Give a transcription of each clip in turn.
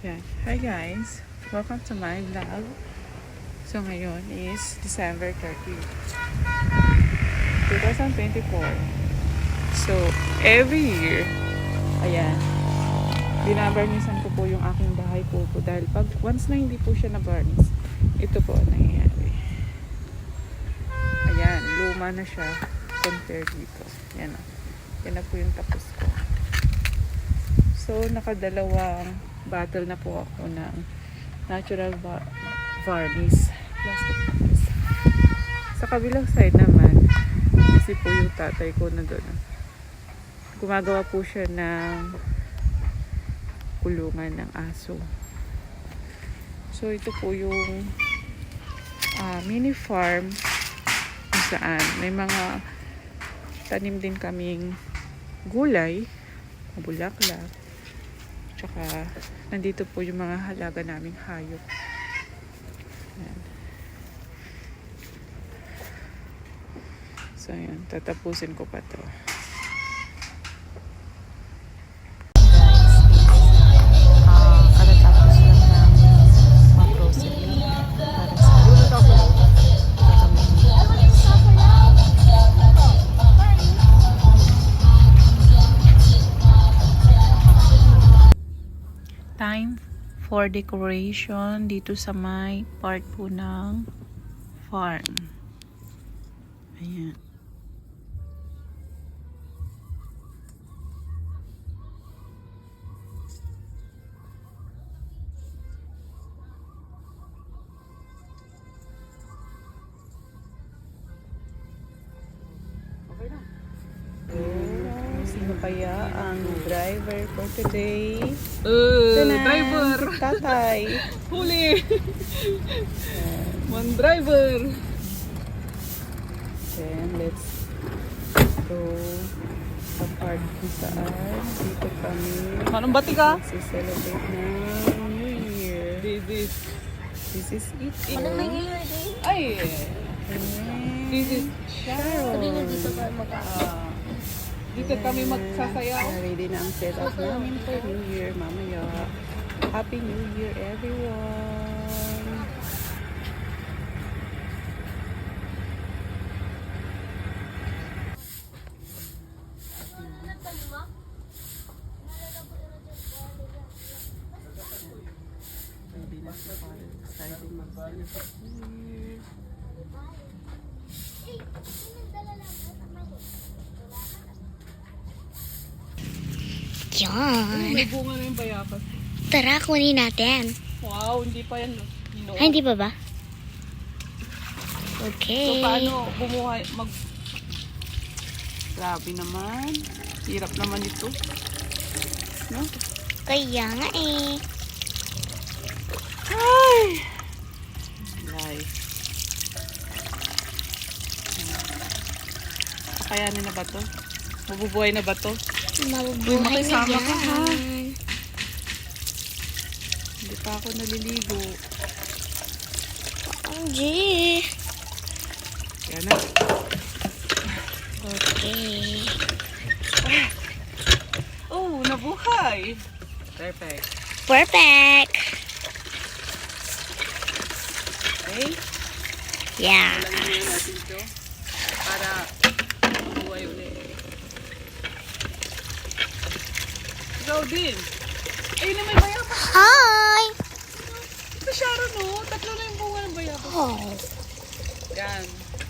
Yan. Hi guys! Welcome to my vlog. So ngayon is December 30, 2024. So every year, ayan, binabarnisan ko po yung aking bahay po dahil pag once na hindi po siya na-barnis, ito po ang nangyayari. Ayan, luma na siya compared dito. Yan o. Yan na po yung tapos ko. So, nakadalawang bottle na po ako ng natural varnish. Plastic varnish. Sa kabilang side naman, kasi po yung tatay ko na doon. Gumagawa po siya ng kulungan ng aso. So, ito po yung mini farm kung saan may mga tanim din kaming gulay, bulaklak, tsaka nandito po yung mga halaga naming hayop. Ayan. So yun, tatapusin ko pa to. Katatapos lang namin mag-grocery para sa time for decoration dito sa may part po ng farm. Ayan. Okay na. Sino kaya ang driver for today? Driver! Si tatay. Huli! One driver! Then, let's go sa part kung saan dito kami Anong bati ka? celebrate ng New Year. This is it. Anong nangyayari din? Ay! And This is Sabi mo dito ka dito kami magsasayaw. ready na ang setup namin for New Year mamaya. Happy New Year everyone! Ready na sa parang exciting mag-celebrate New Year. Yan. May bunga na yung bayabas. Tara, kunin natin. Wow, hindi pa yan. Ay, hindi pa ba? So, Okay. paano bumuhay? Grabe naman. Hirap naman ito. No? Kaya nga eh. Ay! Life. Kakayanin na ba to? Mabubuhay na ba to? Mabubuhay na makisama ka, ha? yan. Hindi pa ako naliligo. OMG. Yan na. Okay. Oh, nabuhay! Perfect. Perfect. Okay? Yeah. Lalagyan natin ito para mabuhay ulit. Ikaw din. Ayun na may bayabas. Hi. Ito Sharon, no? Tatlo na yung bunga ng bayabas. Oh. Yan.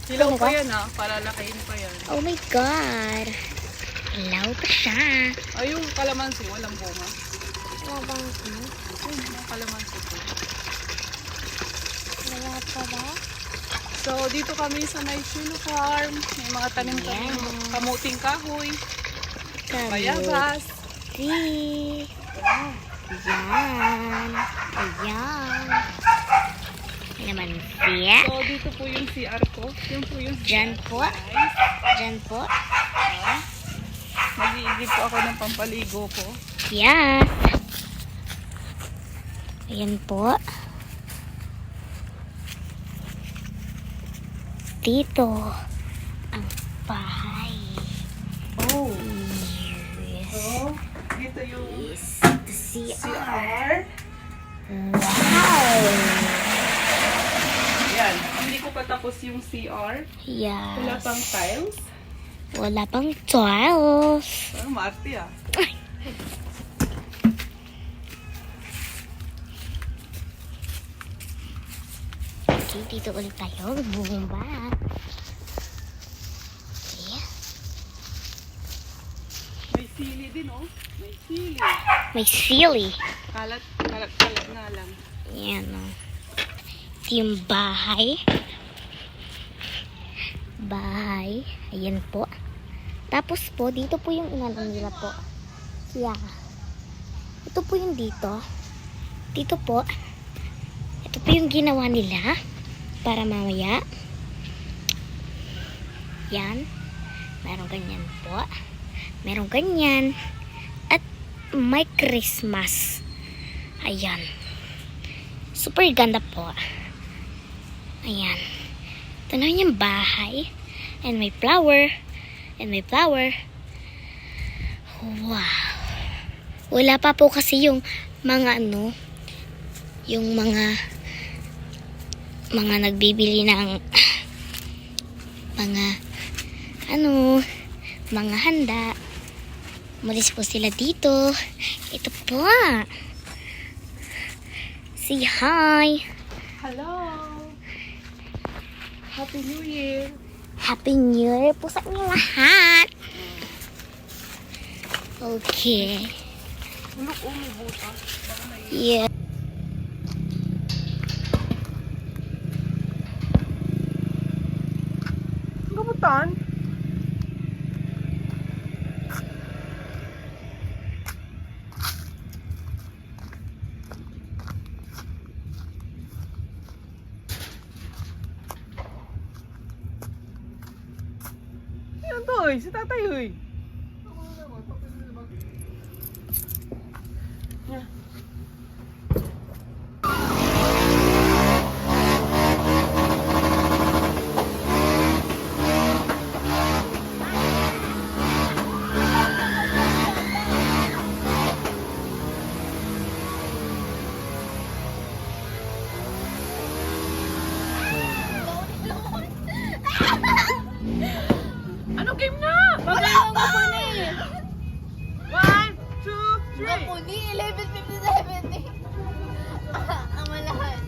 Hilaw Ano pa ba? yan, ha? Para lakayin pa yan. Oh my God. Hello pa siya. Ay, yung kalamansi, walang bunga. Wala bang Yung kalamansi ko. Wala pa ba? So, dito kami sa Naisilo Farm. May mga tanim kami. Yes. Kamuting kahoy. Kamuti. Bayabas. Yan. Ayan. Ano naman siya? So, dito po yung CR ko. Yung po yung Diyan CR. po. Diyan po. Mag-iigib po ako ng pampaligo ko. Yes. Ayan po. Dito ang bahay. Oh. Yes. So, dito yung Yes. The CR. CR. Wow! Yan. Hindi ko pa tapos yung CR. Yes. Wala pang tiles. Wala pang tiles. Parang maarte ah. Okay, dito ulit tayo. Bumba. Yeah. May sili din oh. May sili. May silly. Kalat nga lang. Yan o. Ito yung bahay. Bahay. Ayan po. Tapos po, dito po yung inalang nila po. Yeah. Ito po yung dito. Dito po. Ito po yung ginawa nila. Para mamaya. Yan. Merong ganyan po. Merong ganyan. At may Christmas. Ayan. Super ganda po. Ayan. Ito na yung bahay. And may flower. And may flower. Wow. Wala pa po kasi yung mga ano, yung mga nagbibili ng mga ano, mga handa. Umalis po sila dito. Ito po. Say hi. Hello! Happy New Year! Happy New Year po sa inyo lahat. Okay. Look, may butas. Yeah. Gabutan? Yan to eh, si tatay eh. Ano game na? Magalang ko po na eh. 1, 2, 3. Ako ni 11:57 eh. Ang malahat.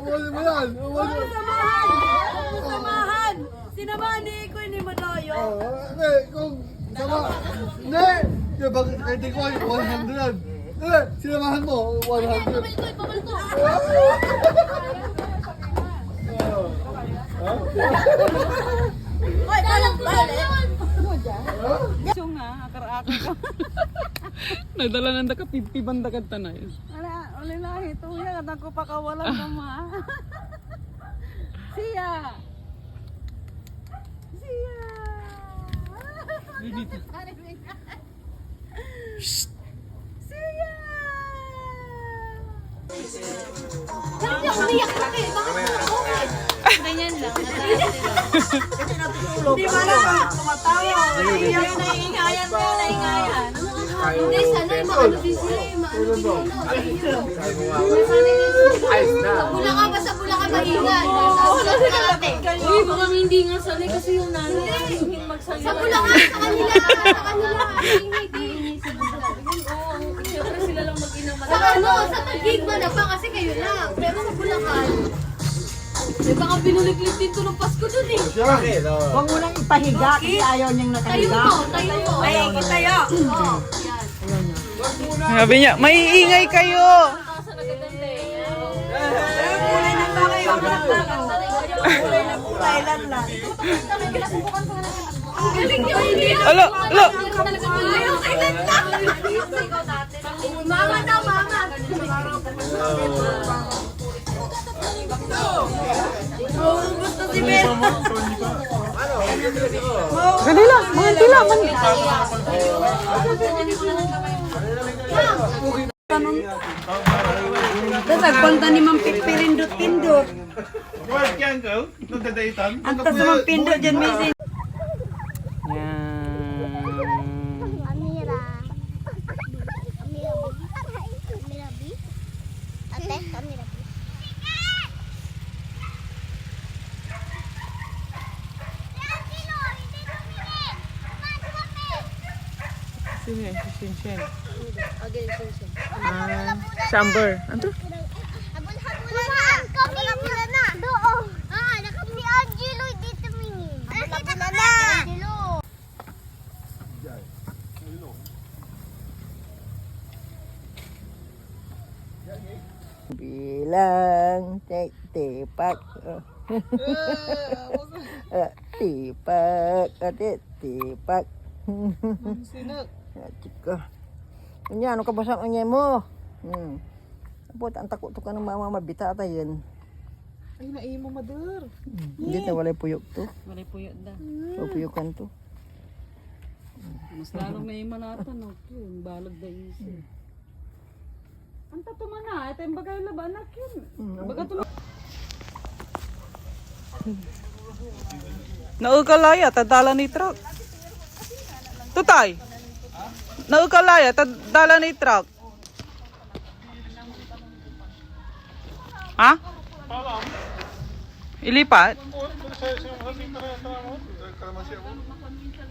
Awalin mo yan! Awalin mo! Samahan! Sinamahan ni Iko ni Madoyo. Hindi, kung sama... Hindi! Kaya bakit hindi ko ay 100? Hindi, sinamahan mo, 100. Hoy, kalang balik. Siyo nga, akar-akar ka. Nagdala ng daka, 50 banda ka tanay. Ala, ulilahi, tuya, kadang ko pakawalan ka ma. Siya! Siya! Siya! Di ba na tumatawa? Naiingayan, naiingayan. Hindi, sanay maano-busy. Sa Bulacan ba? Sa Bulacan maingay. Uy, baka hindi nga sanay kasi yung nanay. Sa Bulacan, sa kanila. Sa kanila. Hihingi sa Bulacan. Oo, siyempre sila lang mag-inang Sa ano, sa Taguig ba na pa kasi kayo lang. Pero sa Bulacan. Eh, baka pinuliglig dito ng Pasko dun eh. Huwag mo nang ipahiga kasi ayaw niyang Tayo nakahiga. mo, tayo mo. Ay, tayo. Oo, yan. Sabi niya, may iingay kayo. Kulay na pa kayo. Kulay na po, Thailand lang. Ang galing niyo, hindi. Alo, alo. Ayaw, Thailand lang. Mama daw, mama. Gusto si Ben. Dali lang, mga tila. Tapos nagpunta ni Mang Pipirindot-pindot. Ang tas Mang Pindot dyan, Missy. Yan. Amira. Amirabi. Ate, Amirabi. Sino yan? Si Shinshen. Samber. Ano? Habul-habulan na. Habul-habulan na. Doon. Si Angelo dito mini. Habul-habulan na. Angelo. Bilang tipak. Tipak, adik tipak. Cika. Nya ano ka basa ang mo? Apot ang takot to ka ng mama mabita tayen. Ay, naimo mader. Hindi ta walay puyok to. Malay po yun da. O puyukan to. Mas lalong may manatan, no? Yun, balag da isa. Ang tato man na, ito yung bagay laban, anak yun. Baga tulog. Naugalaya, tadala ni truck. Tutay. Naugalaya, tadala ni truck. Ha? Ilipat?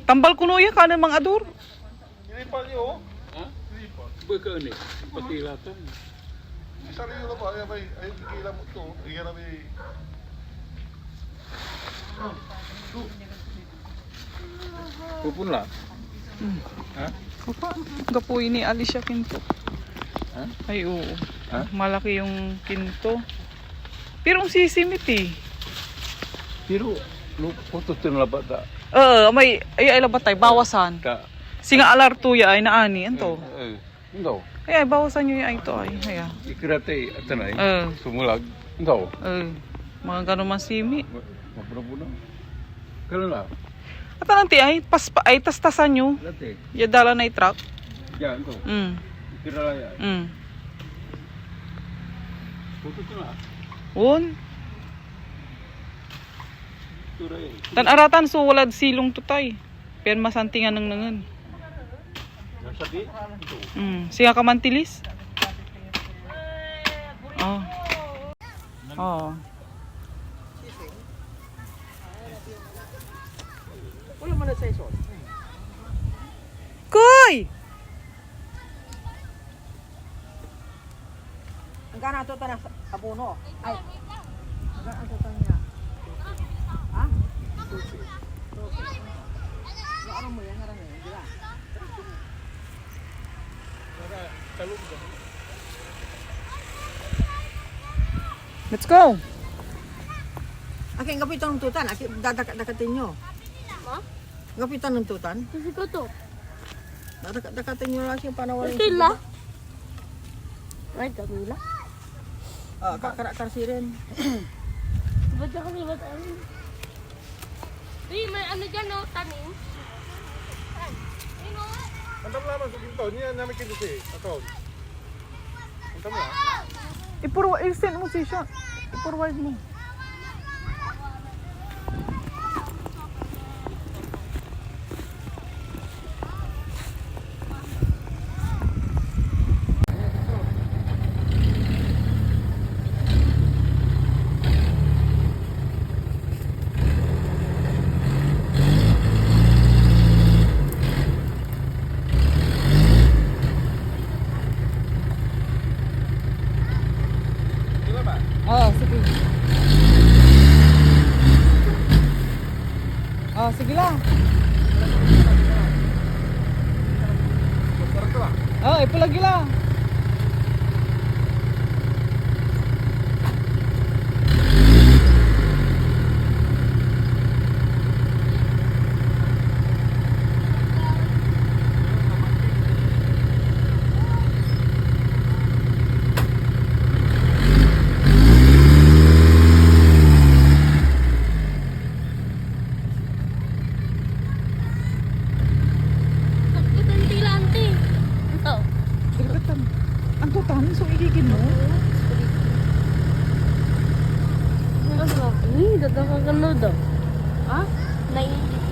Tambal kuno yan, kanan mga adur. Bukan ni, patilatan. Isa rin yun ba? Ay, kikila mo ito. Iyan na may... Pupun lah. Opa, gapuin ni Alicia Kinto. Ha? Ay, oo. Ha? Malaki yung kinto. Pero ang sisimit eh. Pero lu foto tu labat tak? May, ay labatay, bawasan. Tak. Singa alartuya ay naani, anto. Entau. Ay, bawasan nyo yung ito ay. Haya. Ikirate atanay. Eh. Sumulag. Entau. Mga ganun man simi. Mapuna-puna. Kalau lah. At nanti ay, ay tastasan nyo. Late. Yadala na truck. Ya, entau. Ikira lah ya. Foto tu lah. Un. Turay. Tan aratan so walad silong tutay. Pero masantingan ng nangan. Sakit. Singa ka mantilis? Oh. Oh. Koy! Ang kana to tanah apuno. Ay, Let's go! Aking kapitan ng tutan. Aking dadakat-dakatin nyo. Ma? Kapitan ng tutan. Kasi ko to. Dadakat-dakatin nyo lang siya para walang Sila. Ay, Camila. Kakarakar si rin. Ba't ako ni ba't ano? Uy, may ano dyan o, tanim. Antam lamang sa ginto. Niya namin kinusi. Aton. Antam lang. I-send mo siya. I-forward mo. Oh, sige. Oh, sige lang. Oh, ipalagi lang. Kutanti-lanti. Ito. Dirigatan. Ang tutan, so igigin mo. Ano ba? Ini, dadang ka daw. Ha? Naiingit